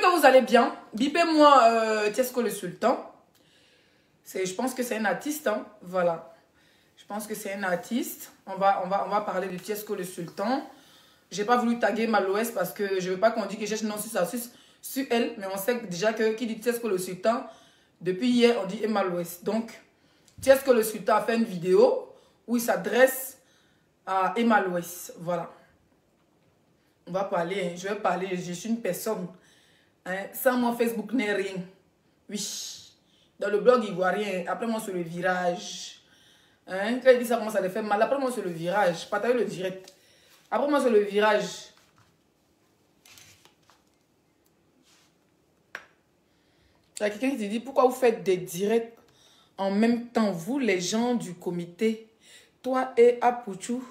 que vous allez bien. Bipez-moi Tiesco le Sultan. Je pense que c'est un artiste, hein. Voilà. Je pense que c'est un artiste. On va parler de Tiesco le Sultan. J'ai pas voulu taguer Malouès parce que je veux pas qu'on dise que j'ai non sur elle. Mais on sait déjà que qui dit Tiesco le Sultan, depuis hier, on dit Malouès. Donc, Tiesco le Sultan a fait une vidéo où il s'adresse à Emma Louès. Voilà. On va parler, hein. Je vais parler, je suis une personne. Hein. Sans moi, Facebook n'est rien. Oui. Dans le blog ivoirien, après moi sur le virage. Hein. Quand il dit ça commence à le faire mal, après moi sur le virage. Partagez le direct. Après moi sur le virage. Il y a quelqu'un qui te dit pourquoi vous faites des directs en même temps, vous les gens du comité, toi et Apouchou,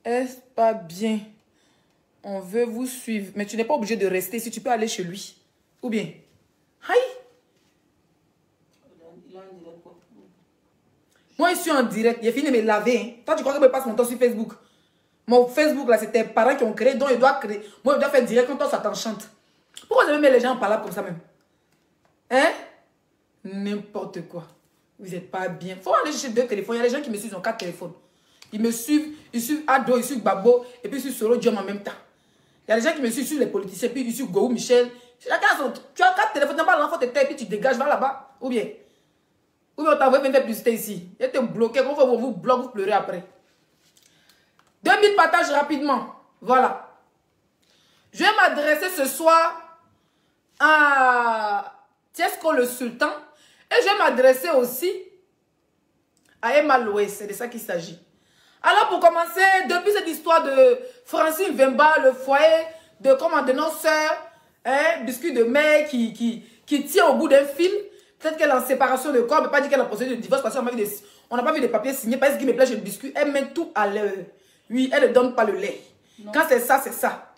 est-ce pas bien? On veut vous suivre. Mais tu n'es pas obligé de rester si tu peux aller chez lui. Ou bien? Aïe! Moi, je suis en direct. J'ai fini de me laver. Hein. Toi, tu crois que je passe mon temps sur Facebook? Mon Facebook, là, c'est tes parents qui ont créé. Donc, ils doivent créer. Moi, je dois faire direct quand toi, ça t'enchante. Pourquoi vous avez mis les gens en parlable comme ça même? Hein? N'importe quoi. Vous n'êtes pas bien. Il faut aller chercher 2 téléphones. Il y a des gens qui me suivent, ils ont 4 téléphones. Ils me suivent, ils suivent Ado, ils suivent Babo, et puis ils suivent Solo Diom en même temps. Il y a des gens qui me suivent sur les politiciens, puis ils suivent Gou Michel. Chacun son. Tu as 4 téléphones, tu n'as pas l'enfant de tête, puis tu dégages, va là-bas. Ou bien on t'a envoyé 20 publicités ici. Il était bloqué. Quand on vous bloque, vous pleurez après. 2000 partages rapidement. Voilà. Je vais m'adresser ce soir à Tiesco le Sultan. Et je vais m'adresser aussi à Emma Louès. C'est de ça qu'il s'agit. Alors pour commencer, depuis cette histoire de Francine Vemba, le foyer de nos sœurs, hein, biscuit de mère qui tient au bout d'un fil. Peut-être qu'elle est en séparation de corps, mais pas dire qu'elle a procédé de divorce parce qu'on n'a pas vu des papiers signés. Parce qu'il me plaît, je le biscuit. Elle met tout à l'heure. Oui, elle ne donne pas le lait. Non. Quand c'est ça, c'est ça.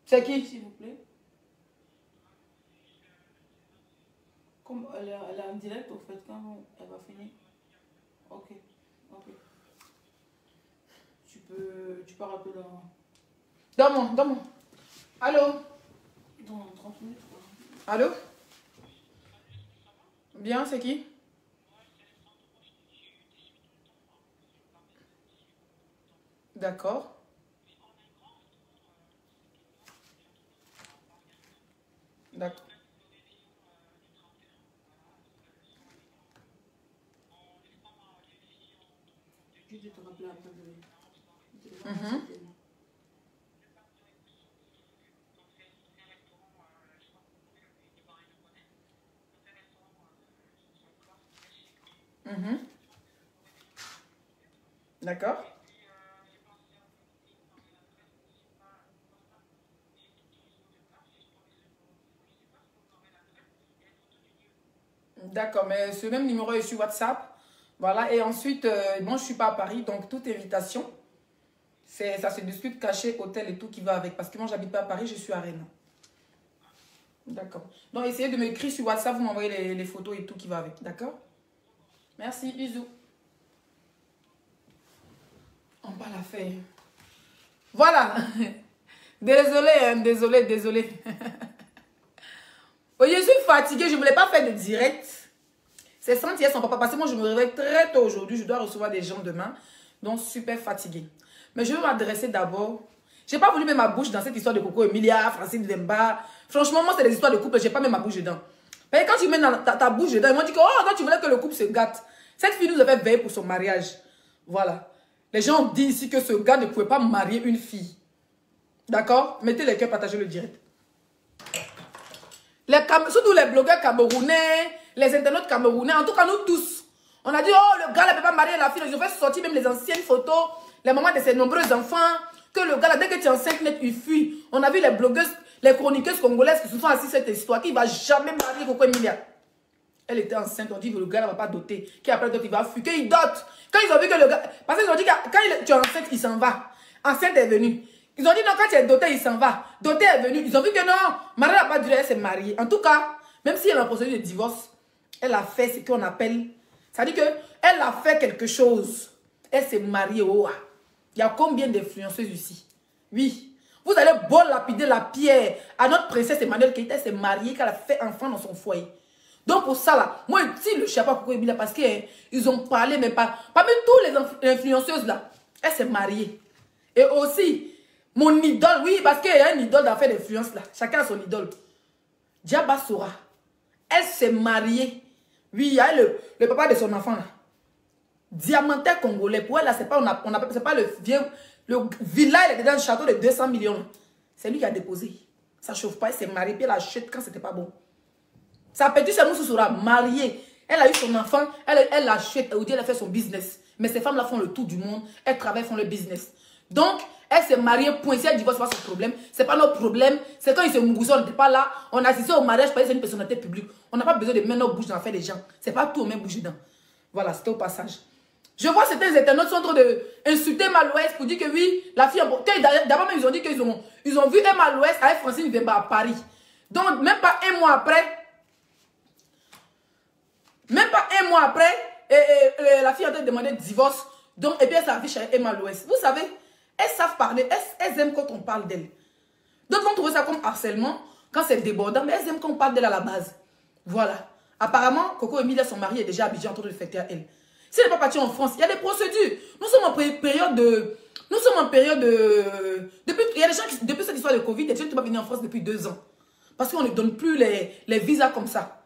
C'est qui, s'il vous plaît? Comme elle est en direct, au fait, quand elle va finir. Ok. Ok. Tu peux rappeler dans... Donne-moi. Allô? Dans 30 minutes, quoi. Allô? Bien, c'est qui? D'accord. D'accord. Je vais te rappeler après de... D'accord. D'accord, mais ce même numéro est sur WhatsApp. Voilà, et ensuite, bon, je ne suis pas à Paris, donc toute invitation, ça se discute caché, hôtel et tout qui va avec. Parce que moi, j'habite pas à Paris, je suis à Rennes. D'accord. Donc, essayez de m'écrire sur WhatsApp, vous m'envoyez les photos et tout qui va avec. D'accord? Merci, bisous. On va la faire. Voilà. Désolé, hein, désolé. Oui, je suis fatiguée, je ne voulais pas faire de direct. C'est sans hier son papa, parce que moi je me réveille très tôt aujourd'hui, je dois recevoir des gens demain. Donc super fatiguée. Mais je vais m'adresser d'abord. Je n'ai pas voulu mettre ma bouche dans cette histoire de Coco Emilia, Francine Vemba. Franchement, moi c'est des histoires de couple, je n'ai pas mis ma bouche dedans. Mais quand tu mets dans ta bouche dedans, ils m'ont dit que oh, toi tu voulais que le couple se gâte. Cette fille nous avait veillé pour son mariage. Voilà. Les gens disent ici que ce gars ne pouvait pas marier une fille. D'accord? Mettez les cœurs, partagez le direct. Surtout les blogueurs camerounais, les internautes camerounais, en tout cas nous tous. On a dit, oh, le gars ne peut pas marier la fille. Ils ont fait sortir même les anciennes photos, les mamans de ses nombreux enfants. Que le gars, là, dès que tu es enceinte, il fuit. On a vu les blogueuses, les chroniqueuses congolaises qui se sont assises cette histoire, qui ne va jamais marier Coco Emilia. Elle était enceinte, on dit que le gars ne va pas doter. Qui après d'autres, il va fuir, qu'il dote. Quand ils ont vu que le gars. Parce qu'ils ont dit que quand tu es enceinte, il s'en va. Enceinte est venue. Ils ont dit non, quand tu es doté, il s'en va. Doté est venu. Ils ont vu que non, Marie n'a pas duré, elle s'est mariée. En tout cas, même si elle a procédé de divorce, elle a fait ce qu'on appelle. C'est-à-dire qu'elle a fait quelque chose. Elle s'est mariée. Oh, il y a combien d'influenceuses ici? Oui. Vous allez beau lapider la pierre à notre princesse Emmanuel Keïta s'est mariée, qu'elle a fait enfant dans son foyer. Donc pour ça là, moi si le chapeau Coco Emilia parce qu'ils ont parlé, mais pas parmi tous les influenceuses là, elle s'est mariée. Et aussi, mon idole, oui, parce qu'il y a une idole d'affaires d'influence là. Chacun a son idole. Diaba Sora, elle s'est mariée. Oui, il y a le papa de son enfant là. Diamantais congolais. Pour elle là, c'est pas le vieux, le villa, il est dans un château de 200 millions. C'est lui qui a déposé. Ça chauffe pas, elle s'est mariée, puis elle achète quand c'était pas bon. Sa petite sœur sera mariée. Elle a eu son enfant, elle achète, elle a fait son business. Mais ces femmes-là font le tour du monde, elles travaillent, font le business. Donc, elle s'est mariée, point. Si elle divorce, c'est pas son problème. C'est pas notre problème. C'est quand ils se moussent, on n'était pas là. On a assisté au mariage parce que c'est une personnalité publique. On n'a pas besoin de mettre nos bouches dans l'affaire des gens. C'est pas tout, on met bouche dedans. Voilà, c'était au passage. Je vois certains internautes sont en train d'insulter Emma Louest pour dire que oui, la fille... D'abord même, ils ont dit qu'ils ont vu Emma Louest avec Francine Vemba à Paris. Donc, même pas un mois après, la fille est en train de demander divorce. Donc, et puis elle s'affiche avec Emma Louest. Vous savez, elles savent parler, elles aiment quand on parle d'elles. D'autres vont trouver ça comme harcèlement, quand c'est débordant, mais elles aiment quand on parle d'elle à la base. Voilà. Apparemment, Coco Emilia, son mari, est déjà à Abidjan en train de le fêter à elle. Si elle n'est pas partie en France, il y a des procédures. Nous sommes en période de... il y a des gens qui, depuis cette histoire de Covid, il y a des gens qui ne sont pas venus en France depuis 2 ans. Parce qu'on ne donne plus les visas comme ça.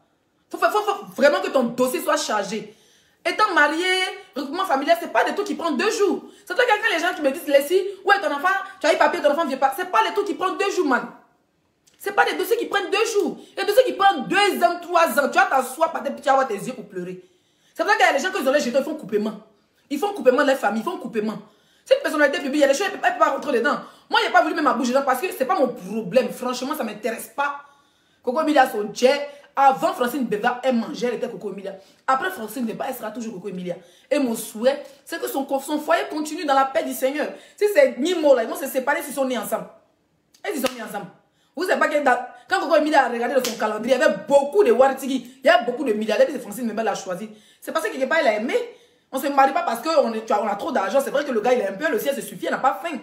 Il faut vraiment que ton dossier soit chargé. Étant marié, regroupement familial, ce n'est pas des trucs qui prennent 2 jours. C'est toi quelqu'un, les gens qui me disent, Leslie, ouais, ton enfant, tu as eu papier, ton enfant ne vient pas. Ce n'est pas les trucs qui prennent 2 jours, man. Ce n'est pas des dossiers qui prennent 2 jours. Il y a des dossiers qui prennent 2 ans, 3 ans. Tu vas t'asseoir, par tes petits, avoir tes yeux pour pleurer. C'est pour ça qu'il y a des gens qui ont les jetons, ils font coupement. Ils font coupement de leur famille, ils font coupement. Cette personnalité publique, il y a des choses, elle ne peut pas rentrer dedans. Moi, je n'ai pas voulu mettre ma bouche dedans parce que ce n'est pas mon problème. Franchement, ça ne m'intéresse pas. Coco Emilia a son jet. Avant Francine Beva, elle mangeait, elle était Coco Emilia. Après Francine Beva, elle sera toujours Coco Emilia. Et mon souhait, c'est que son foyer continue dans la paix du Seigneur. Si c'est Nimo là, ils vont se séparer s'ils sont nés ensemble. Et ils sont nés ensemble. Vous savez pas que quand Coco Emilia a regardé dans son calendrier, il y avait beaucoup de Wartigi, il y a beaucoup de milliardaires, et Francine Beva l'a choisi. C'est parce que quelque part, il a aimé. On ne se marie pas parce qu'on a trop d'argent. C'est vrai que le gars, il est un peu, le ciel se suffit, il n'a pas faim.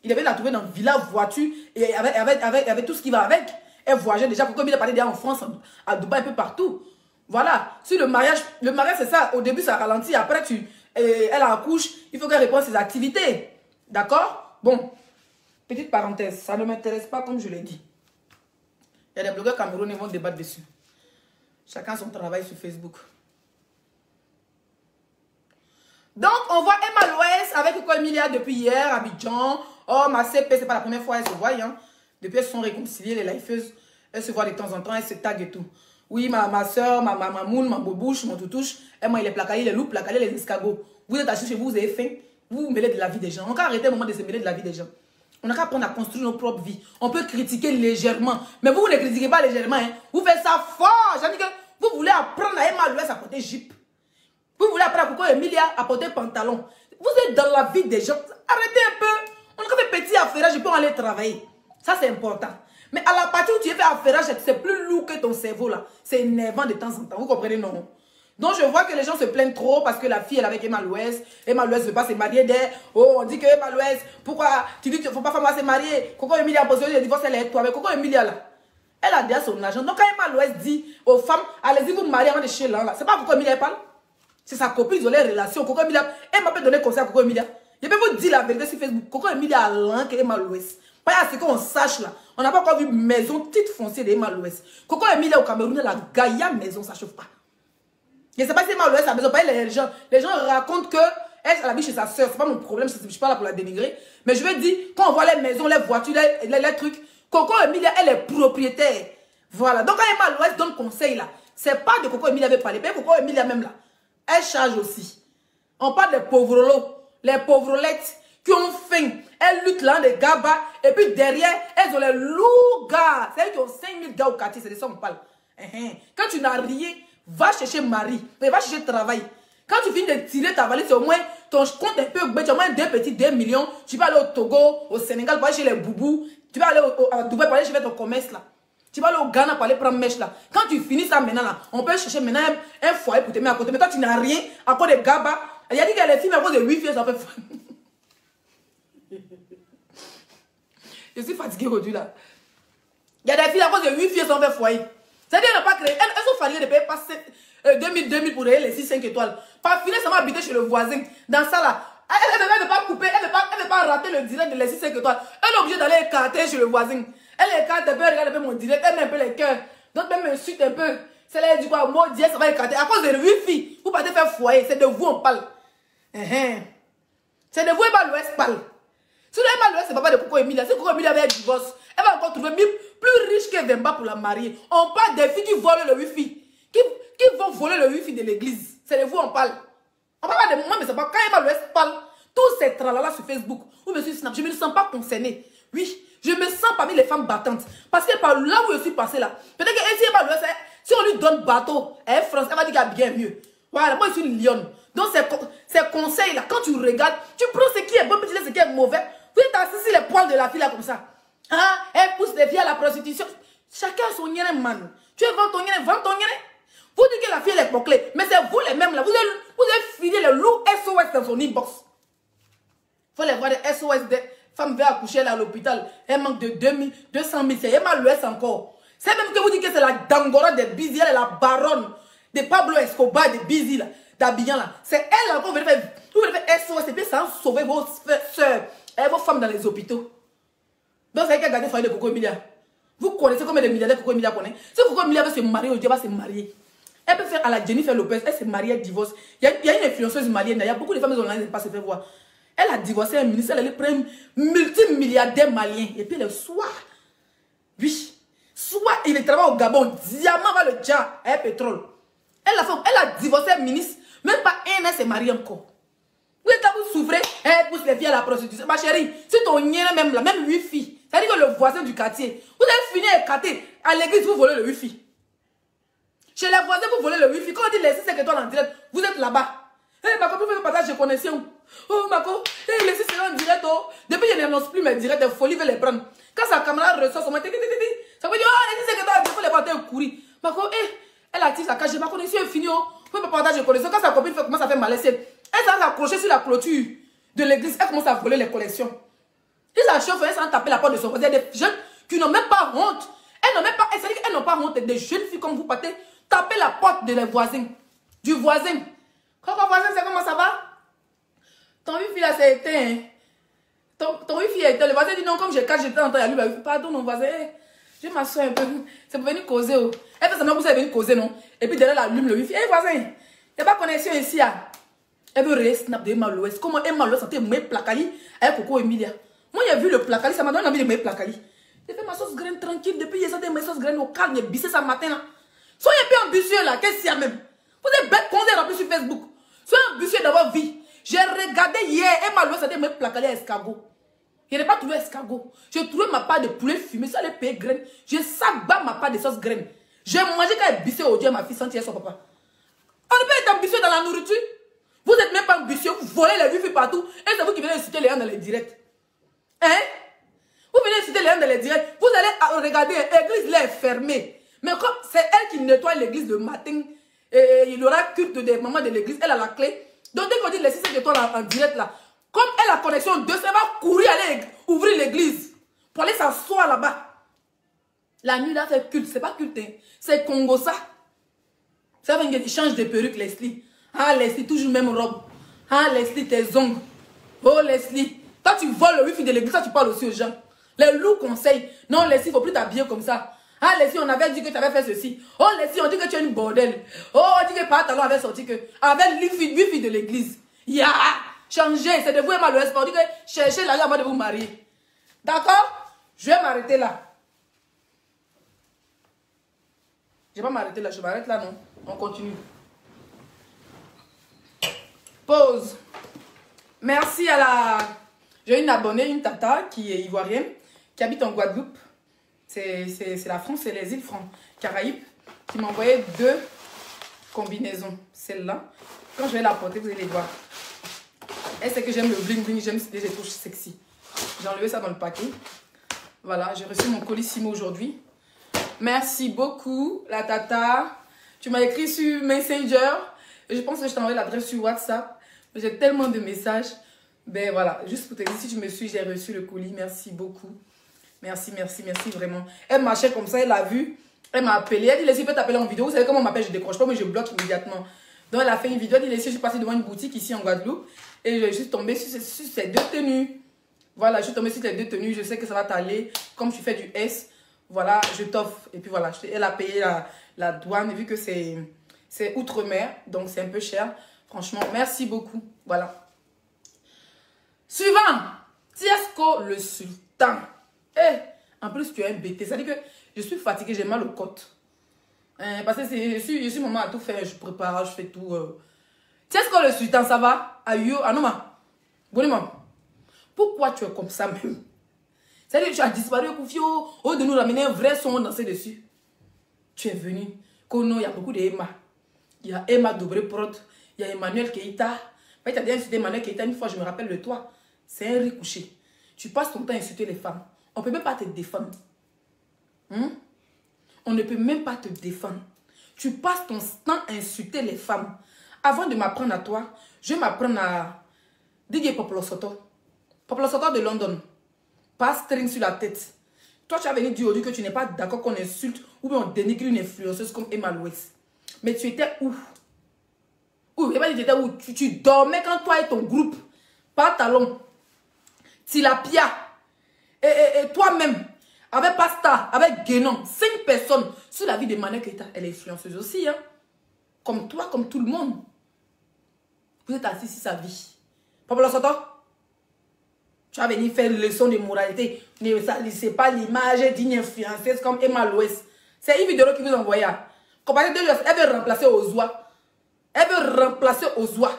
Il devait la trouver dans une villa, voiture, et avec tout ce qui va avec. Elle voyageait déjà, Coco Emilia parlait déjà en France, à Dubaï, un peu partout. Voilà. Si le mariage c'est ça. Au début, ça ralentit. Après, elle accouche, il faut qu'elle réponde à ses activités. D'accord? Bon. Petite parenthèse, ça ne m'intéresse pas comme je l'ai dit. Il y a des blogueurs camerounais qui vont débattre dessus. Chacun son travail sur Facebook. Donc, on voit Emma Louest avec Coco Emilia depuis hier, Abidjan. Oh, ma CP, c'est pas la première fois qu'elle se voit, hein. Depuis, elles se sont réconciliées, les lifeuses. Elles se voient de temps en temps, elles se taguent et tout. Oui, ma soeur, ma moule, ma bobouche, mon toutouche. Elle m'a les placaliers, les loups, placaliers, les escargots. Vous êtes assis chez vous, vous avez faim. Vous vous mêlez de la vie des gens. On peut arrêter un moment de se mêler de la vie des gens. On n'a qu'à apprendre à construire nos propres vies. On peut critiquer légèrement. Mais vous ne critiquez pas légèrement. Hein. Vous faites ça fort. J'ai dit que vous voulez apprendre à Emma Louest à porter jupe. Vous voulez apprendre à Coco Emilia à porter pantalon. Vous êtes dans la vie des gens. Arrêtez un peu. On a fait petit affairage, je peux aller travailler. Ça, c'est important. Mais à la partie où tu es fait affairage, c'est plus lourd que ton cerveau là. C'est énervant de temps en temps. Vous comprenez, non? Donc, je vois que les gens se plaignent trop parce que la fille, elle est avec Emma Louest. Emma Louest ne veut pas se marier d'elle. Oh, on dit que Emma Louest, pourquoi tu dis qu'il ne faut pas faire se marier? Coco Emilia a posé le divorce, elle est avec toi. Mais Coco Emilia là, elle a déjà son argent. Donc, quand Emma Louest dit aux femmes, allez-y vous marier avant de chez l'un là, c'est pas Coco Emilia elle parle. C'est sa copine, ils ont les relations. Coco Emilia, elle m'a pas donné conseil à Coco Emilia. Je peux vous dire la vérité sur Facebook. Coco Emilia a l'un que Emma Louest. Pas à ce qu'on sache là. On n'a pas encore vu maison titre foncier d'Emma Louest. Coco Emilia au Cameroun, la Gaïa maison, ça chauffe pas. Je ne sais pas si Emma Louest a maison. Pas les gens racontent que elle habite chez sa soeur. C'est pas mon problème, je ne suis pas là pour la dénigrer. Mais je veux dire, quand on voit les maisons, les voitures, les trucs, Coco Emilia, elle est propriétaire. Voilà. Donc quand Emma Louest donne conseil là, c'est pas de Coco Emilia avait parlé. Mais Coco Emilia même là, elle charge aussi. On parle des pauvres les pauvrolettes qui ont faim. Elles luttent là, des gars bas. Et puis derrière, elles ont les lourds gars. C'est elles qui ont 5000 gars au quartier. C'est de ça qu'on parle. Quand tu n'as rien, va chercher mari. Va chercher travail. Quand tu finis de tirer ta valise, au moins, ton compte est un peu, tu as au moins 2 millions. Tu vas aller au Togo, au Sénégal, pour aller chez les boubous. Tu vas aller à Dubaï pour aller chez ton commerce là. Tu vas aller au Ghana pour aller prendre mèche là. Quand tu finis ça maintenant là, on peut chercher maintenant un foyer pour te mettre à côté. Mais toi, tu n'as rien. À cause des gars bas. Il y a dit que les filles, à cause de 8 filles, ça fait. Je suis fatiguée aujourd'hui là. Il y a des filles à cause de 8 filles sont fait foyer. C'est-à-dire qu'elles n'ont pas créé. Elles sont fatiguées de payer pas 2000 pour les 6-5 étoiles. Par finir, ça m'a habité chez le voisin. Dans ça là. Elle ne veut pas couper, elle ne veut pas rater le direct de les 6-5 étoiles. Elle est obligée d'aller écarter chez le voisin. Elle écarte un peu, elle regarde un peu mon direct, elle met un peu les cœurs. Donc même m'insulte un peu. C'est là, elle dit quoi, moi, ça va écarter. À cause de 8 filles, vous partez faire foyer. C'est de vous on parle. C'est de vous Emma Louest parle. Si Emma Louest, c'est pas de Coco Emilia. Si Coco Emilia avait un divorce, elle va encore trouver plus riche que Vemba pour la marier. On parle des filles qui volent le wifi. Qui vont voler le wifi de l'église. C'est de vous on parle. On parle pas de moi, mais c'est pas quand Emma Louest parle. Tous ces tralala sur Facebook ou sur Snap, je ne me sens pas concernée. Oui, je me sens parmi les femmes battantes. Parce que par là où je suis passée là, peut-être que si Emma Louest, si on lui donne bateau, France, elle va dire qu'elle a bien mieux. Voilà, moi je suis une lionne. Donc ces conseils-là, quand tu regardes, tu prends ce qui est bon, puis tu laisses ce qui est mauvais. Vous êtes assis sur les poils de la fille là comme ça. Hein? Elle pousse les filles à la prostitution. Chacun a son yéné, man. Tu vends ton yéné, vends ton yéné. Vous dites que la fille elle est bouclée, mais c'est vous les mêmes là. Vous avez filé le loup SOS dans son inbox. Il faut les voir des SOS des femmes veulent accoucher là à l'hôpital. Elle manque de 200 000. C'est Emma Louest encore. C'est même que vous dites que c'est la Dangora de Bizi, elle est la baronne de Pablo Escobar de Bizi là, d'Abidjan là. C'est elle encore, vous voulez faire SOS et puis ça a sauvé vos soeurs et vos femmes dans les hôpitaux. Donc c'est elle qui a gardé le foyer de Coco Emilia. Vous connaissez combien de milliardaires Coco Emilia connaît? Si Coco Emilia veut se marier, aujourd'hui elle va se marier. Elle peut faire à la Jennifer Lopez, elle s'est mariée, elle divorce. Il y a une influenceuse malienne, il y a beaucoup de femmes online qui ne peuvent pas se faire voir. Elle a divorcé un ministre, elle est prendre multimilliardaire malien. Et puis le soir, oui, soit il travaille au Gabon, diamant va le dja, et pétrole. Elle a divorcé un ministre, même pas un an s'est marié encore. Vous êtes là, vous souffrez, elle pousse les filles à la prostitution. Ma chérie, si ton nien même là, même 8 filles, ça veut dire que le voisin du quartier, vous avez fini à écarter, à l'église vous volez le 8 filles. Chez les voisins vous volez le 8 filles. Quand on dit laissez 5 étoiles en direct, vous êtes là-bas. Hé, Mako, vous faites le partage de connexion. Oh, Mako, hé, laissez ça en direct. Oh. Depuis, je n'annonce plus mes directs, de folie veut les prendre. Quand sa caméra ressort, ça veut dire, oh, laissez 5 étoiles, il faut les partager au courir. Mako, hé, elle active sa cage, ma connexion est finie. Oh. Vous faites le partage de connexion. Quand sa copine commence à faire malaise, elle s'en accrocher sur la clôture de l'église, elle commence à voler les collections. Si ça chauffe, elle s'en taper la porte de son voisin. Il y a des jeunes qui n'ont même pas honte. Elles n'ont même pas, elles n'ont pas honte. Des jeunes filles comme vous partez taper la porte de les voisins. Du voisin. Coucou voisin, c'est comment ça va? Ton wifi là, c'est éteint. Hein? Ton wifi est éteint. Le voisin dit non, comme j'ai 4, j'étais en train de lui. Pardon, mon voisin. Je m'assois un peu. C'est pour venir causer. Oh. Elle fait semblant que vous allez venir causer, non? Et puis derrière, elle allume le wifi. Hé, voisin, il n'y a pas de connexion ici. Ah. Elle veut réer snap de Emma Louest. Comment Emma Louest sentait me placali avec Coco Emilia. Moi, j'ai vu le placali, ça m'a donné envie de me placali. J'ai fait ma sauce graine tranquille. Depuis, j'ai senti ma sauce graine au calme. J'ai bissé ça matin là. Soyez un peu ambitieux là. Qu'est-ce qu'il y a même? Vous êtes bête qu'on est rempli sur Facebook. Soyez ambitieux d'avoir vie. J'ai regardé hier, Emma Louest sentait me placali à escargot. Je n'ai pas trouvé escargot. J'ai trouvé ma part de poulet fumé. Ça allait payer graine. J'ai sabat ma part de sauce graine. J'ai mangé quand elle bissait au Dieu ma fille sentir son papa. On ne peut être ambitieux dans la nourriture. Vous n'êtes même pas ambitieux, vous volez les wifi partout. Et c'est vous qui venez citer les gens dans les directs. Hein? Vous venez citer les gens dans les directs. Vous allez regarder, l'église là est fermée. Mais comme c'est elle qui nettoie l'église le matin, et il y aura culte des mamans de l'église, elle a la clé. Donc dès qu'on dit laissez cette étoile en direct là, comme elle a connexion de ça, elle va courir aller ouvrir l'église. Pour aller s'asseoir là-bas. La nuit là fait culte, c'est pas culte, hein. C'est Congo ça. Ça veut dire qu'il change de perruque Leslie. Ah Leslie, toujours même robe. Ah Leslie, tes ongles. Oh Leslie, toi tu voles le wifi de l'église, toi tu parles aussi aux gens. Les loups conseillent. Non Leslie, il ne faut plus t'habiller comme ça. Ah Leslie, on avait dit que tu avais fait ceci. Oh Leslie, on dit que tu es une bordel. Oh, on dit que par talon avait sorti que. Avec le wifi de l'église. Ya, changez, c'est de vous et mal on dit que cherchez l'argent avant de vous marier. D'accord? Je vais m'arrêter là. Je ne vais pas m'arrêter là, je m'arrête là, non? On continue. Pause. Merci à la... J'ai une abonnée, une tata qui est ivoirienne, qui habite en Guadeloupe. C'est la France, c'est les îles Caraïbes, qui m'a envoyé 2 combinaisons. Celle-là. Quand je vais la porter, vous allez voir. Elle sait que j'aime le bling bling, j'aime les touches sexy. J'ai enlevé ça dans le paquet. Voilà, j'ai reçu mon colissimo aujourd'hui. Merci beaucoup, la tata. Tu m'as écrit sur Messenger. Je pense que je t'ai envoyé l'adresse sur WhatsApp. J'ai tellement de messages. Ben voilà, juste pour te dire, si tu me suis, j'ai reçu le colis. Merci beaucoup. Merci, merci, merci vraiment. Elle marchait comme ça, elle a vu. Elle m'a appelé. Elle dit, les filles, peut t'appeler en vidéo. Vous savez comment on m'appelle, je décroche pas, mais je bloque immédiatement. Donc, elle a fait une vidéo. Elle dit, les filles, je suis passée devant une boutique ici en Guadeloupe. Et je suis tombée sur ces deux tenues. Voilà, je suis tombée sur les deux tenues. Je sais que ça va t'aller. Comme tu fais du S, voilà, je t'offre. Et puis voilà, elle a payé la douane, vu que c'est outre-mer. Donc, c'est un peu cher. Franchement, merci beaucoup. Voilà. Suivant. Tiesco le sultan. En plus, tu as un BT. Ça dit que je suis fatiguée, j'ai mal aux côtes. Parce que je suis maman à tout faire. Je prépare, je fais tout. Tiesco le sultan, ça va? Ayo, Anoma. Bonnement. Pourquoi tu es comme ça même? C'est-à-dire que tu as disparu, Koufio. Au de nous ramener un vrai son danser dessus. Tu es venu. Kono, il y a beaucoup d'Emma. Il y a Emma Dobré-Prod. Il y a Emmanuel Keita. Tu as déjà insulté Emmanuel Keita une fois, je me rappelle de toi. C'est un riz couché. Tu passes ton temps à insulter les femmes. On ne peut même pas te défendre. On ne peut même pas te défendre. Tu passes ton temps à insulter les femmes. Avant de m'apprendre à toi, je vais m'apprendre à Didier Popolo Soto. Popolo Soto de London. Pas string sur la tête. Toi, tu as venu dire aujourd'hui que tu n'es pas d'accord qu'on insulte ou bien on dénigre une influenceuse comme Emma Louès. Mais tu étais où? Où? Tu étais où? Tu dormais quand toi et ton groupe, Pantalon, Tilapia, et toi-même, avec Pasta, avec Guénon, 5 personnes sur la vie de Emmanuel Keita. Elle est influenceuse aussi, hein. Comme toi, comme tout le monde. Vous êtes assis sur sa vie. Papa Soto, tu as venu faire une leçon de moralité. Ne salissez pas l'image d'une influenceuse comme Emma Louès. C'est une vidéo qui vous envoie. Comparé de lui, elle veut remplacer Ozwa. Elle veut remplacer Ozwa.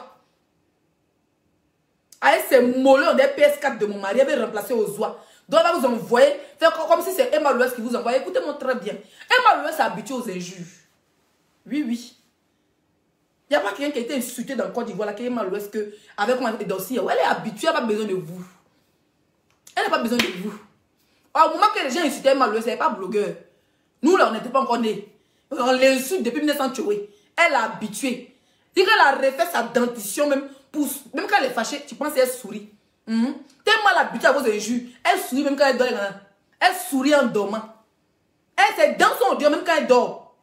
Avec ses mollons des PS4 de mon mari, elle veut remplacer Ozwa. Donc elle va vous envoyer, faire comme si c'est Emma Louès qui vous envoie. Écoutez-moi très bien. Emma Louès est habituée aux injures. Oui, oui. Il n'y a pas quelqu'un qui a été insulté dans le Côte d'Ivoire, qui est Emma Louès, avec moi et dossier. Elle est habituée, elle n'a pas besoin de vous. Elle n'a pas besoin de vous. Au moment que les gens insultaient Emma Louès, elle n'est pas blogueur. Nous, là, on n'était pas encore nés. On l'insulte depuis 1900. Elle est habituée. Dit qu'elle a refait sa dentition même. Même quand elle est fâchée, tu penses qu'elle sourit. Tellement habituée à vos injures. Elle sourit même quand elle dort. Elle sourit en dormant. Elle, ses dents sont dures même quand elle dort.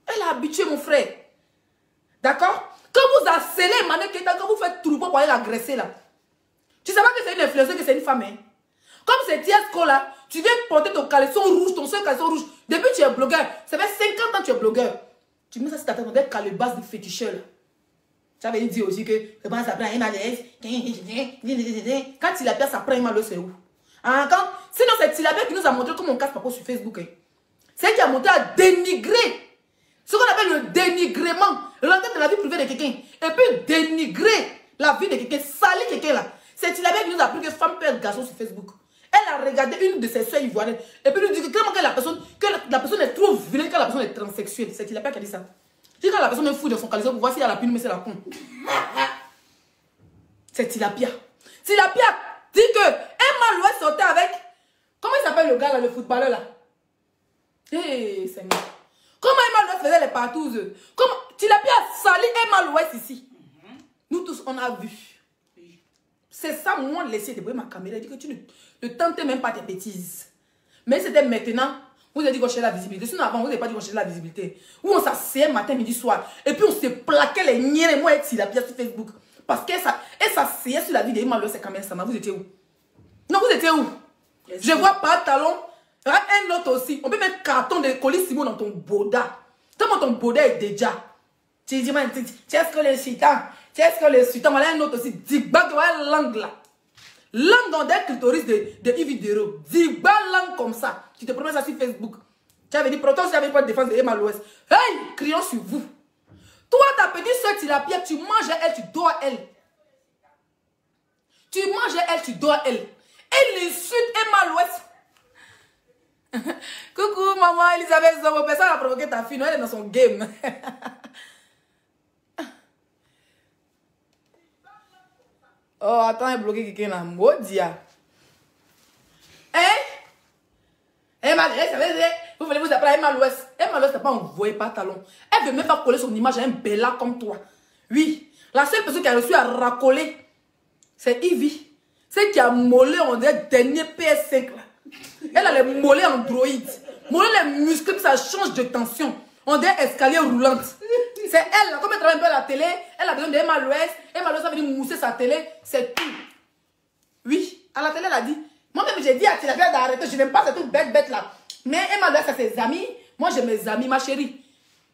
Elle est habituée, mon frère. D'accord? Quand vous harcelez Emmanuel Keita, quand vous faites tout pour aller l'agresser là. Tu sais pas que c'est une influenceuse, que c'est une femme, hein? Comme c'est Tiesco là, tu viens porter ton caleçon rouge, ton seul caleçon rouge. Depuis tu es blogueur. Ça fait 50 ans que tu es blogueur. Tu mets ça sur ta tête, on dirait calebasse de féticheur là. Tu avais dit aussi que comment ça prend Emma Louès. Quand Tilapia ça prend Emma Louès, c'est où? Sinon c'est Tilapia qui nous a montré comment on casse Papo sur Facebook. Hein. C'est qui a montré à dénigrer. Ce qu'on appelle le dénigrement. Rentrer dans la vie privée de quelqu'un. Et puis dénigrer la vie de quelqu'un. Salir quelqu'un là. C'est Tilapia qui nous a appris que femme peut être garçon sur Facebook. Elle a regardé une de ses soeurs ivoiriennes. Et puis nous dit que tellement que la personne est trop vilaine, que la personne est transsexuelle. C'est Tilapia qui a dit ça. Dis quand la personne est fou de son caleçon pour voir si elle a pu mais c'est la con. C'est Tilapia. Tilapia dit que Emma Louès sortait avec. Comment il s'appelle le gars là, le footballeur là? Hé, Seigneur. Comment Emma Louès faisait les partouzes? Comment Tilapia a sali Emma Louès ici? Nous tous, on a vu. C'est ça, moi, laisser débrouiller ma caméra. Il dit que tu ne tentes même pas tes bêtises. Mais c'était maintenant. Vous avez dit qu'on cherchait la visibilité. Sinon, avant, vous n'avez pas dit qu'on cherchait la visibilité. Où on s'asseyait matin, midi, soir. Et puis, on se plaquait les niens et moi et Tilapia sur Facebook. Parce qu'elle s'asseyait sur la vie d'Emma Louès et Kamel Sama. Vous étiez où? Non, vous étiez où? Je vois Pantalon. Un autre aussi. On peut mettre carton de colis Simon dans ton boda. Tellement ton boda est déjà. Tu dis, est-ce que le sultan? Est-ce que le sultan? Voilà un autre aussi. Digba, tu vois, langue là. Langue dans des clitoris de Ividero. Digba, langue comme ça. Tu te promets ça sur Facebook. Tu avais dit, pourtant, tu n'avais pas de défense de Emma Louès. Hey, crions sur vous. Toi, ta petite soeur Tilapia, tu manges elle, tu dors elle. Tu manges elle, tu dors elle. Elle insulte Emma Louès. Coucou maman Elisabeth Zobo, personne n'a provoqué ta fille, non, elle est dans son game. Oh, attends, elle a bloqué quelqu'un là, Modia. Hein? Emma Louès, vous voulez vous appeler Emma Louès? Emma Louès n'a pas envoyé Pantalon. Elle veut même pas coller son image à un bella comme toi. Oui, la seule personne qui a reçu à racoler, c'est Ivy. Celle qui a mollé, on dirait, dernier PS5 là. Elle a les mollets en droïde. Mollets, les muscles, puis ça change de tension. On dit escalier roulante. C'est elle, là, comme elle travaille un peu à la télé, elle a besoin d'Emma Louès. Emma Louès va venir mousser sa télé, c'est tout. Oui, à la télé, elle a dit. Moi-même, j'ai dit à Tilapia d'arrêter, je n'aime pas cette bête là. Mais Emma Louès a ses amis. Moi, j'ai mes amis, ma chérie.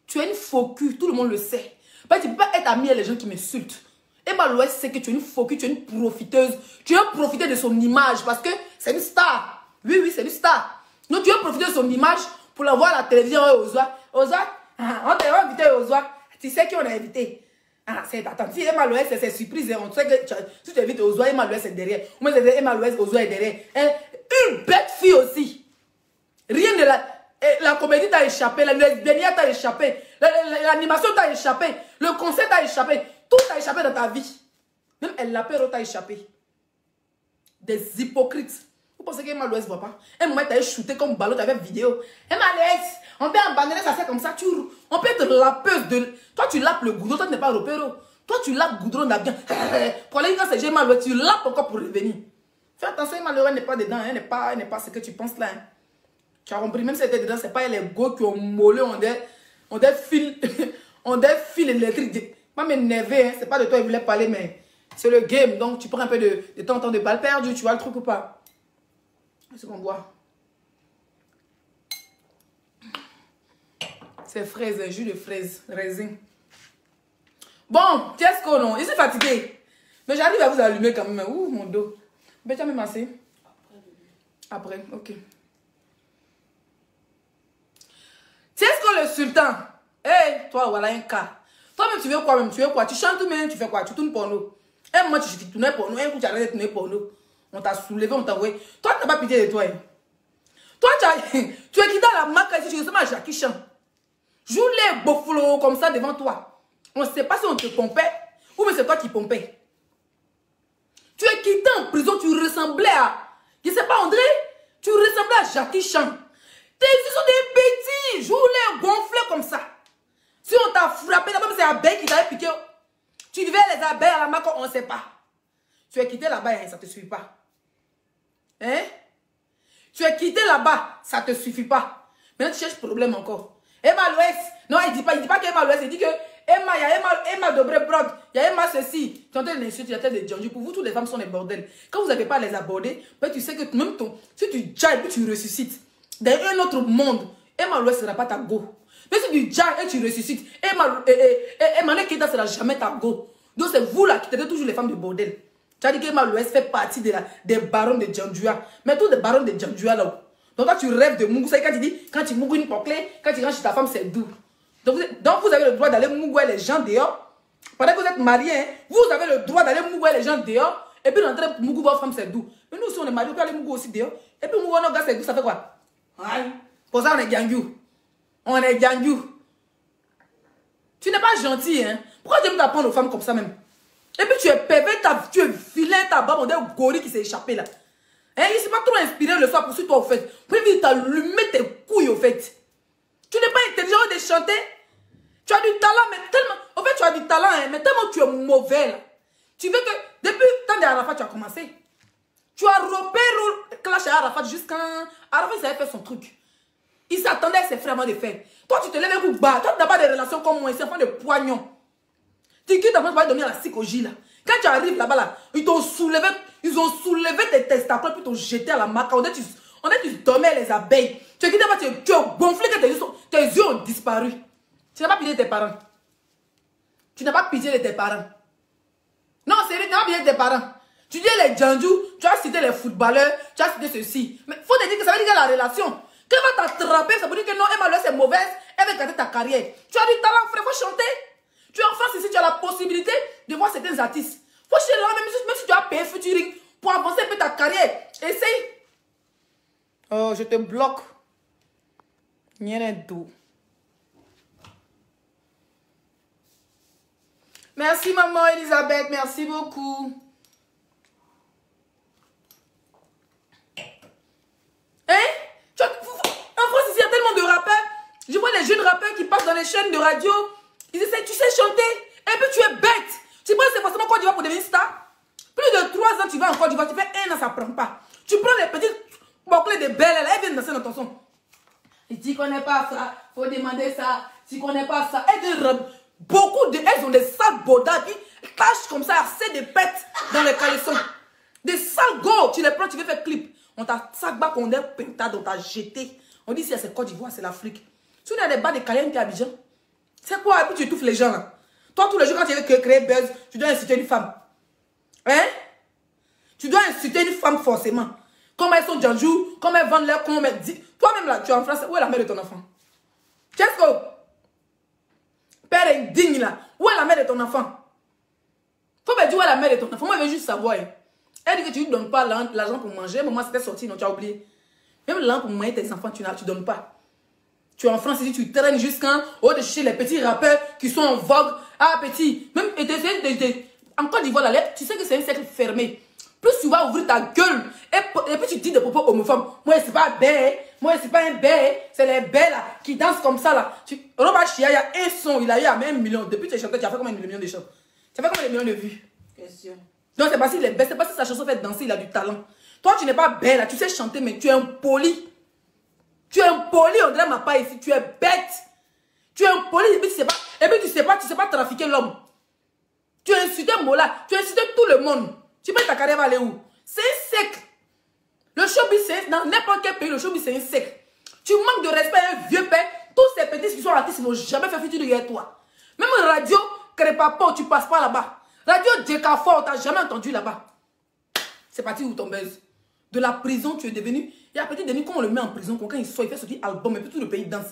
Tu es une faux cul, tout le monde le sait. Parce que tu ne peux pas être amie avec les gens qui m'insultent. Emma Louès sait que tu es une faux cul, tu es une profiteuse. Tu veux profiter de son image parce que c'est une star. Oui, oui, c'est une star. Donc, tu veux profiter de son image pour la voir à la télévision aux oies. Aux oies, on t'a invité aux oies. Tu sais qui on a invité? Ah, c'est attends, si Emma Louès, c'est surprise. On sait que si tu invites aux oies, Emma Louès est derrière. Moi, c'est Emma Louès aux oies est derrière. Une bête fille aussi. Rien de la comédie t'a échappé, la lesbienne t'a échappé, l'animation t'a échappé, le concert t'a échappé, tout t'a échappé dans ta vie. Même l'apéro t'a échappé. Des hypocrites. Vous pensez qu'Emma Louès ne voit pas? Un moment, t'as shooté comme ballon, t'avais vidéo. Emma Louès, on peut abandonner ça, c'est comme ça, on peut être lapeuse de... Toi, tu lapes le goudron, toi, tu n'es pas repéro. Toi, tu lapes le goudron bien. Pour aller quand c'est Emma Louès, tu lapes encore pour revenir. Fais attention, Emma Louès n'est pas dedans, elle n'est pas ce que tu penses là. Hein. Tu as compris, même si elle était dedans, c'est pas les go qui ont mollé, on des fils, on des fils électriques. Pas m'énerver, hein, c'est pas de toi, il voulait parler, mais c'est le game. Donc, tu prends un peu de temps de balle perdue, tu vois le truc ou pas? C'est qu'on boit. C'est fraise, jus de fraise, raisin. Bon, qu'est-ce qu'on a? Je suis fatigué. Mais j'arrive à vous allumer quand même. Ouh, mon dos. Mais tu as même assez? Après, ok. Qu'est-ce qu'on le sultan? Hé, hey, toi, voilà un cas. Toi-même, tu veux quoi même? Tu veux quoi? Tu chantes même, tu fais quoi? Tu tournes porno. Un moment, tu tournes porno. Un coup, tu arrêtes de tourner porno. On t'a soulevé, on t'a envoyé. Toi, tu n'as pas pitié de toi. Hein. Toi, tu es quitté à la marque ici, tu ressembles à Jackie Chan. Joue les beaux flots comme ça devant toi. On ne sait pas si on te pompait ou mais c'est toi qui pompais. Tu es quitté en prison, tu ressemblais à... Je ne sais pas, André, tu ressemblais à Jackie Chan. Tes yeux sont des petits, joue les gonflés comme ça. Si on t'a frappé, d'abord c'est abeille qui t'avait piqué. Tu devais les abeilles à la marque, on ne sait pas. Tu es quitté là-bas et ça ne te suffit pas. Hein? Tu es quitté là-bas, ça ne te suffit pas. Maintenant, tu cherches problème encore. Emma Louès, non, il ne dit pas qu'Emma Louès, il dit que Emma, il y a Emma Dobré-Brod, il y a Emma ceci. Tu entends l'insulte, il y a des Djanju. Pour vous, toutes les femmes sont des bordels. Quand vous n'avez pas à les aborder, ben, tu sais que même si tu jailles et tu ressuscites dans un autre monde, Emma Louès ne sera pas ta go. Mais si tu jailles et tu ressuscites, Emma Nekita ne sera jamais ta go. Donc c'est vous là qui tenez toujours les femmes de bordel. Tu as dit qu'Emma Louès fait partie des barons de Djandjoua. Mais tous les barons de Djandjoua là. Donc toi tu rêves de Mougou. C'est quand tu dis, quand tu mougou une poclée, quand tu rentres chez ta femme, c'est doux. Donc vous avez le droit d'aller mougouer les gens dehors. Pendant que vous êtes mariés, hein, vous avez le droit d'aller mougouer les gens dehors. Et puis rentrer mougou votre femme, c'est doux. Mais nous aussi on est mariés, on peut aller mougou aussi dehors. Et puis mougou nos gars, c'est doux, ça fait quoi? Ouais. Pour ça on est gangyou. On est gangyou. Tu n'es pas gentil, hein. Pourquoi tu aimes t'apprendre aux femmes comme ça même? Et puis tu es pervers, tu es vilain, ta barbe, on est un gorille qui s'est échappé là. Hein, il ne s'est pas trop inspiré le soir pour suivre toi au fait. Puis il t'allumer tes couilles au fait. Tu n'es pas intelligent de chanter. Tu as du talent, mais tellement... En fait, tu as du talent, hein, mais tellement tu es mauvais là. Tu veux que... Depuis le temps d'Arafat, tu as commencé. Tu as repéré clash à Arafat jusqu'à... Arafat, il savait faire son truc. Il s'attendait à ses frères avant de faire. Toi, tu te lèves un coup bas. Toi, tu n'as pas de relations comme moi. C'est un enfant de poignons. Tu quittes avant de dormir à la psychologie là. Quand tu arrives là-bas là, ils ont soulevé tes testacoles puis t'ont jeté à la marque. On dit tu dormais les abeilles. Tu es quitté là-bas, tu es gonflé que tes yeux ont disparu. Tu n'as pas pitié de tes parents. Tu n'as pas pitié de tes parents. Non, sérieux, tu n'as pas pitié de tes parents. Tu dis les Djandjou, tu as cité les footballeurs, tu as cité ceci. Mais il faut te dire que ça veut dire que la relation. Quand elle va t'attraper, ça veut dire que non, Emma Louès est mauvaise, elle va garder ta carrière. Tu as du talent, frère, il faut chanter. Tu es en France ici, tu as la possibilité de voir certains artistes. Faut chez là, même si tu as payé featuring pour avancer un peu ta carrière. Essaye. Oh, je te bloque. Rien de tout. Merci maman Elisabeth, merci beaucoup. Hein? En France ici, il y a tellement de rappeurs. Je vois les jeunes rappeurs qui passent dans les chaînes de radio. Ils essaient, tu sais chanter. Et puis tu es bête. Tu penses que c'est forcément Côte d'Ivoire pour devenir star? Plus de 3 ans, tu vas en Côte d'Ivoire. Tu fais 1 an, ça ne prend pas. Tu prends les petits Bouclée de belles, elle vient danser dans ton son. Et tu connais pas ça, faut demander ça. Tu connais pas ça. Beaucoup de elles ont des sales bodas qui cachent comme ça, assez de pètes dans les caleçons. Des sales go, tu les prends, tu veux faire clip. On t'a sac-bas qu'on a pintade, on t'a jeté. On dit si c'est Côte d'Ivoire, c'est l'Afrique. Si on a des bas de Cayenne qui Abidjan, c'est quoi? Et puis tu étouffes les gens là. Toi, tous les jours, quand tu veux créer buzz, tu dois insulter une femme. Hein? Tu dois insulter une femme forcément. Comme elles sont Djanjou, comme elles vendent leur con. Toi-même là, tu es en France, où est la mère de ton enfant? Qu'est-ce que... Père indigne là, où est la mère de ton enfant? Faut me dire où est la mère de ton enfant. Moi, je veux juste savoir. Hein. Elle dit que tu ne lui donnes pas l'argent pour manger. Maman, c'était sorti, non, tu as oublié. Même l'argent pour manger tes enfants, tu ne donnes pas. Tu es en France ici, tu traînes jusqu'à haut de chercher les petits rappeurs qui sont en vogue. Ah, petit. Même, en Côte d'Ivoire, tu sais que c'est un cercle fermé. Plus tu vas ouvrir ta gueule et puis tu dis des propos homophobes. Moi, c'est pas bé. Moi, c'est pas un bé. C'est les bé là qui dansent comme ça là. Roba Chia, il y a un son, il a eu à même 1 million. Depuis que tu as chanté, tu as fait combien de millions de chants? Tu as fait combien de millions de vues? Question. Non, c'est pas si il est bête, c'est pas si sa chanson fait danser, il a du talent. Toi, tu n'es pas belle là, tu sais chanter, mais tu es impoli. Tu es impoli, on dirait ma part ici, tu es bête. Tu es impoli, et puis tu sais pas trafiquer l'homme. Tu as insulté Mola, tu as insulté tout le monde. Tu penses ta carrière va aller où? C'est un sec. Le showbiz, c'est dans n'importe quel pays, le showbiz, c'est un sec. Tu manques de respect à un vieux père. Tous ces petits qui sont artistes, ils n'ont jamais fait futur derrière toi. Même radio, Crépapo, tu passes pas là-bas. Radio Djekafo, tu n'as jamais entendu là-bas. C'est parti où ton buzz? De la prison, tu es devenu. Il y a petit Denis, quand on le met en prison, quand il sort, il fait sortir album, et puis tout le pays danse.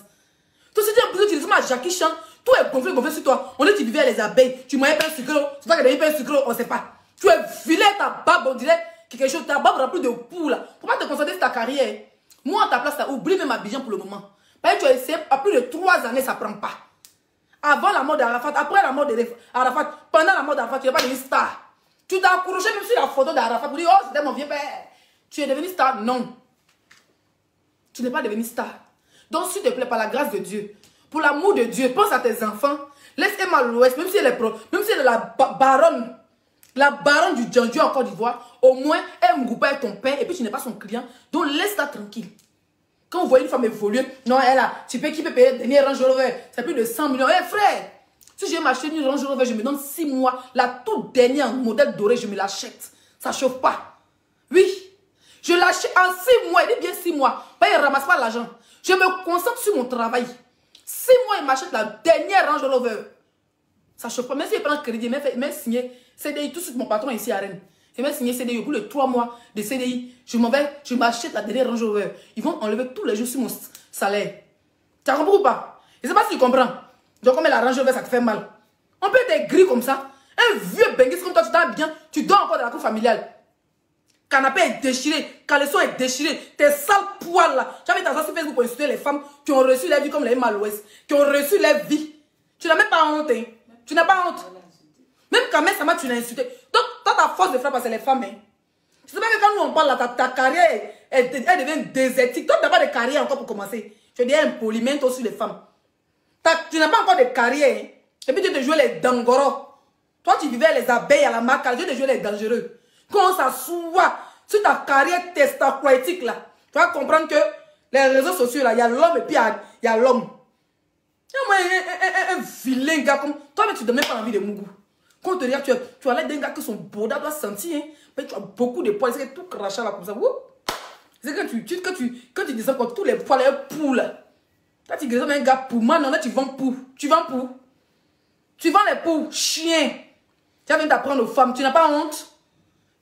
Toi, si tu es en prison, tu dis, à Jackie Chan, tout est gonflé sur toi. On dit que tu vivais à les abeilles, tu mangeais pas un sucre, c'est pas que tu pas un sucre, on ne sait pas. Tu es filé ta barbe, on dirait quelque chose, ta barbe remplie de poux là. Faut pas te concentrer sur ta carrière. Moi, à ta place, là, oublie même Abidjan pour le moment. Parce que tu as essayé, à plus de 3 années, ça ne prend pas. Avant la mort d'Arafat, après la mort d'Arafat, pendant la mort d'Arafat, tu n'es pas devenu star. Tu t'as accroché même sur la photo d'Arafat pour dire, oh, c'était mon vieux père. Tu es devenu star? Non. Tu n'es pas devenu star. Donc, s'il te plaît, par la grâce de Dieu, pour l'amour de Dieu, pense à tes enfants. Laisse Emma l'Ouest, même si elle est la baronne du Djanjou en Côte d'Ivoire, au moins, elle me est ton père et puis tu n'es pas son client. Donc, laisse-la tranquille. Quand vous voyez une femme évoluer, non, elle a, qui peut payer le dernier Range Rover, c'est plus de 100 millions. Eh frère, si je vais m'acheter une Range Rover, je me donne 6 mois, la toute dernière modèle doré, je me l'achète. Ça ne chauffe pas. Oui, je l'achète en 6 mois, il dit bien 6 mois. Ben, il ne ramasse pas l'argent. Je me concentre sur mon travail. 6 mois, il m'achète la dernière Range Rover. Ça ne chauffe pas. Même s'il prend crédit, il m'a signé CDI tout de suite, mon patron ici à Rennes. Il m'a signé CDI au bout de 3 mois de CDI. Je m'achète la dernière Range Rover. Ils vont enlever tous les jours sur mon salaire. Tu as compris ou pas? Je ne sais pas si tu comprends. Donc, comme la Range Rover, ça te fait mal. On peut être gris comme ça. Un vieux benguis comme toi, tu dors bien. Tu dors encore dans la cour familiale. Canapé est déchiré. Caleçon est déchiré. Tes sales poils là. J'avais ta sur Facebook pour insulter les femmes qui ont reçu la vie comme les Malouès. Qui ont reçu la vie. Tu n'as même pas honte. Hein? Tu n'as pas honte. Même quand même, ça m'a tu l'as insulté. Donc, toi, ta force de frappe, c'est les femmes. Hein? Tu sais pas que quand nous on parle là, ta carrière, elle devient désertique. Toi, tu n'as pas de carrière encore pour commencer. Tu es impoli, même toi sur les femmes. Tu n'as pas encore de carrière. Hein? Et puis tu te joues les dangoros. Toi, tu vivais les abeilles à la marque. Tu te joues les dangereux. Quand on s'assoit sur ta carrière testacroïtique là, tu vas comprendre que les réseaux sociaux là, il y a l'homme et puis il y a l'homme. Un vilain gars comme toi, mais tu ne donnes même pas envie de Mougou. Quand on te regarde, tu as l'air d'un gars que son boda doit sentir. Hein? Mais tu as beaucoup de poils, c'est que tout crachat là comme ça. C'est que tu dis ça comme tous les poils, les poux là. Là, tu dis un gars pou, maintenant là, tu vends pou. Tu vends pou. Tu vends les poux, chien. Tu as envie d'apprendre aux femmes, tu n'as pas honte.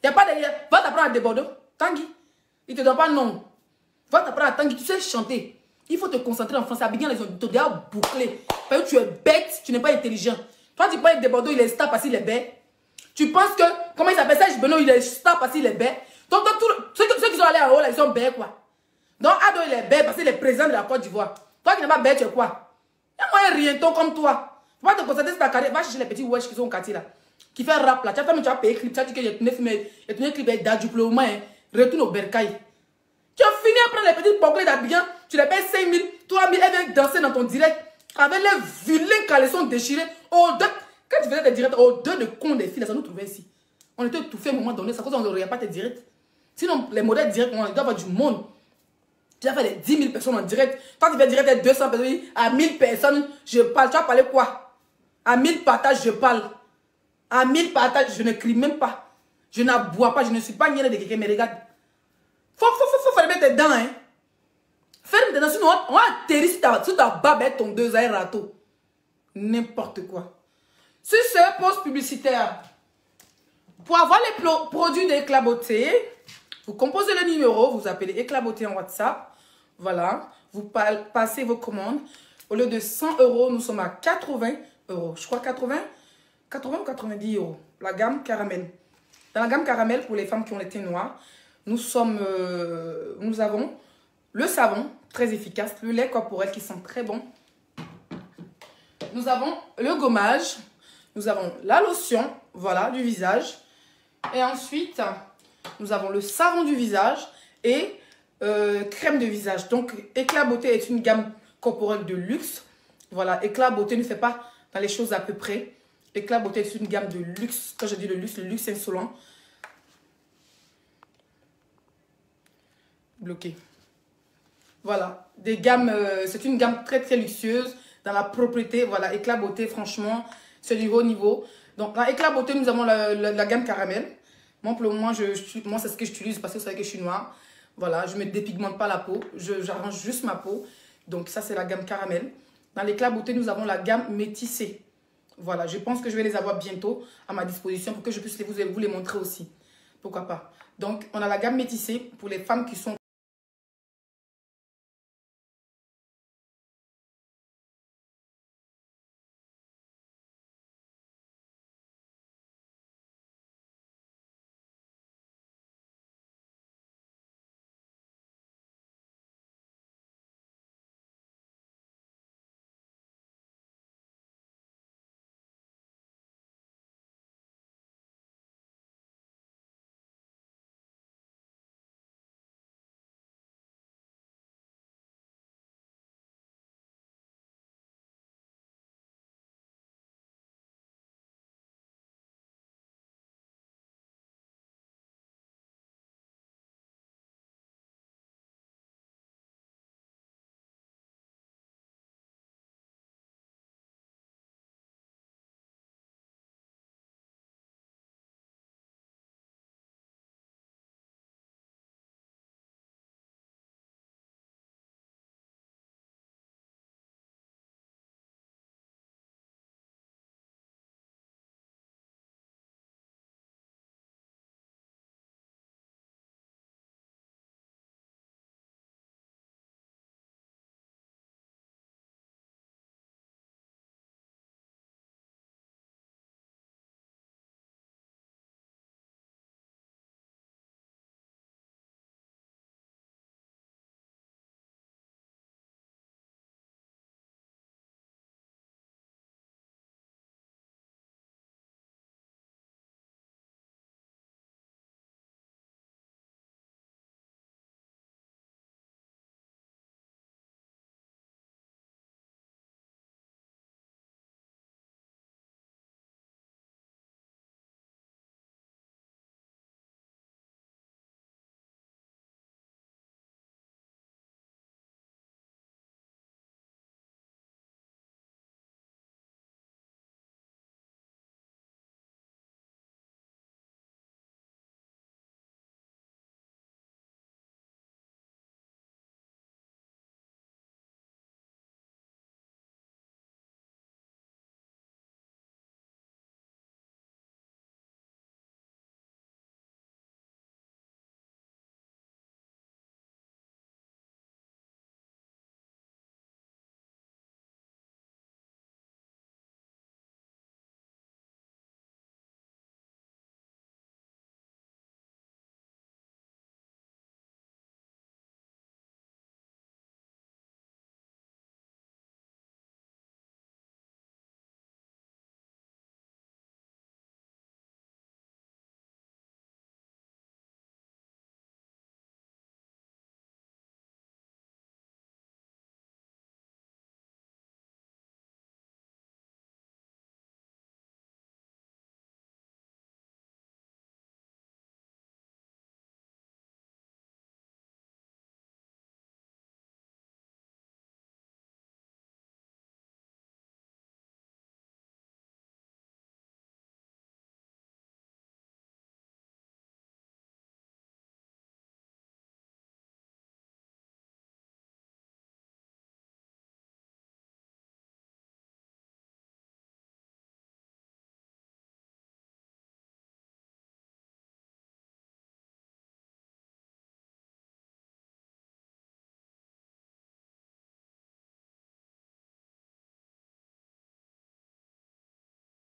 Il n'y a pas de... Va t'apprendre à déborder. Tanguy. Il ne te donne pas non. Va t'apprendre à Tanguy. Tu sais chanter. Il faut te concentrer en français. Abidjan, ils ont déjà bouclé. Parce que tu es bête, tu n'es pas intelligent. Toi, tu penses que Débordeaux, il est star parce qu'il est bête. Tu penses que, comment il s'appelle ça, Beno, il est star parce qu'il est bête. Donc, ceux qui sont allés à Ola, ils sont bêtes, quoi. Donc, Ado, il est bête parce qu'il est président de la Côte d'Ivoire. Toi qui n'es pas bête, tu es quoi? Il y a moyen rienton comme toi. Tu vas te concentrer sur ta carrière. Va chercher les petits wesh qui sont au quartier là. Qui fait rap là. Tu as payé clip. Tu as dit que j'ai tourné clip avec Dadjouploma. Retourne au Bercail. Tu as fini à prendre les petits boucles d'Abidjan. Tu les payes 5 000, 3 000. Elle vient danser dans ton direct. Avec les vilains caleçons déchirés. Quand tu faisais des directs, au-delà de cons des filles, ça nous trouvait ici. On était étouffés à un moment donné. Ça cause qu'on ne regarde pas tes directs. Sinon, les modèles directs, on doit avoir du monde. J'ai fait les 10 000 personnes en direct. Toi, tu fais direct à 200 personnes, à 1000 personnes, je parle. Tu vas parler quoi? À 1000 partages, je parle. À 1000 partages, je ne crie même pas. Je n'aboie pas, je ne suis pas nienne de quelqu'un, mais regarde. Faut fermer tes dents, hein. Ferme tes dents, sinon on va atterrir sur ta babette, ton 2 heures râteau. N'importe quoi. Sur ce post publicitaire, pour avoir les produits d'Éclat Beauté, vous composez le numéro, vous appelez Éclat Beauté en WhatsApp. Voilà, vous passez vos commandes. Au lieu de 100 €, nous sommes à 80 €. Je crois 80 ou 90 €. La gamme caramel. Dans la gamme caramel, pour les femmes qui ont les teints noirs, nous avons le savon, très efficace, le lait corporel qui sent très bon. Nous avons le gommage. Nous avons la lotion, voilà, du visage. Et ensuite, nous avons le savon du visage et crème de visage. Donc, Éclat Beauté est une gamme corporelle de luxe. Voilà, Éclat Beauté ne fait pas dans les choses à peu près. Éclat Beauté est une gamme de luxe. Quand je dis le luxe insolent. Bloqué. Voilà, des gammes, c'est une gamme très très luxueuse dans la propriété. Voilà, Éclat Beauté, franchement, c'est du haut niveau. Donc, dans Éclat Beauté, nous avons la gamme caramel. Moi, pour le moment, moi c'est ce que j'utilise parce que vous savez que je suis noire. Voilà, je ne me dépigmente pas la peau. J'arrange juste ma peau. Donc, ça, c'est la gamme caramel. Dans l'Éclat Beauté, nous avons la gamme métissée. Voilà, je pense que je vais les avoir bientôt à ma disposition pour que je puisse vous les montrer aussi. Pourquoi pas. Donc, on a la gamme métissée pour les femmes qui sont